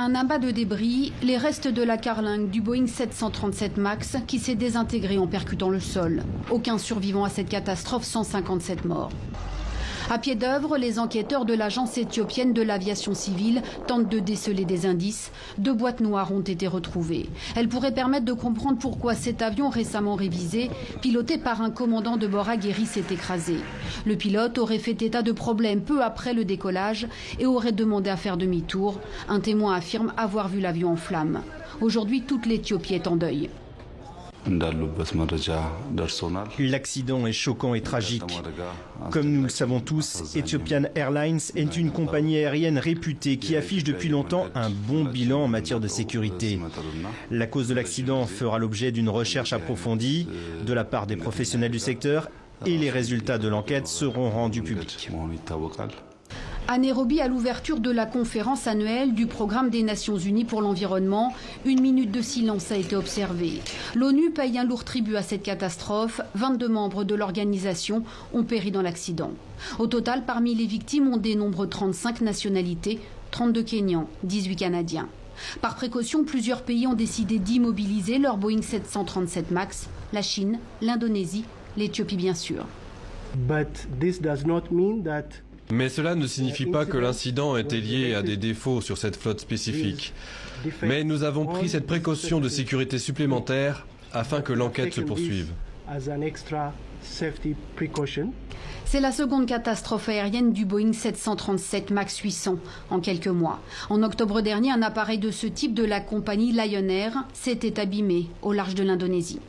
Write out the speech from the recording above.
Un amas de débris, les restes de la carlingue du Boeing 737 MAX qui s'est désintégré en percutant le sol. Aucun survivant à cette catastrophe, 157 morts. À pied d'œuvre, les enquêteurs de l'agence éthiopienne de l'aviation civile tentent de déceler des indices. 2 boîtes noires ont été retrouvées. Elles pourraient permettre de comprendre pourquoi cet avion récemment révisé, piloté par un commandant de bord aguerri, s'est écrasé. Le pilote aurait fait état de problèmes peu après le décollage et aurait demandé à faire demi-tour. Un témoin affirme avoir vu l'avion en flammes. Aujourd'hui, toute l'Éthiopie est en deuil. L'accident est choquant et tragique. Comme nous le savons tous, Ethiopian Airlines est une compagnie aérienne réputée qui affiche depuis longtemps un bon bilan en matière de sécurité. La cause de l'accident fera l'objet d'une recherche approfondie de la part des professionnels du secteur et les résultats de l'enquête seront rendus publics. À Nairobi, à l'ouverture de la conférence annuelle du Programme des Nations Unies pour l'environnement, 1 minute de silence a été observée. L'ONU paye un lourd tribut à cette catastrophe. 22 membres de l'organisation ont péri dans l'accident. Au total, parmi les victimes, on dénombre 35 nationalités, 32 Kenyans, 18 Canadiens. Par précaution, plusieurs pays ont décidé d'immobiliser leur Boeing 737 MAX, la Chine, l'Indonésie, l'Éthiopie bien sûr. Mais cela ne signifie pas que l'incident était lié à des défauts sur cette flotte spécifique. Mais nous avons pris cette précaution de sécurité supplémentaire afin que l'enquête se poursuive. C'est la seconde catastrophe aérienne du Boeing 737 MAX 800 en quelques mois. En octobre dernier, un appareil de ce type de la compagnie Lion Air s'était abîmé au large de l'Indonésie.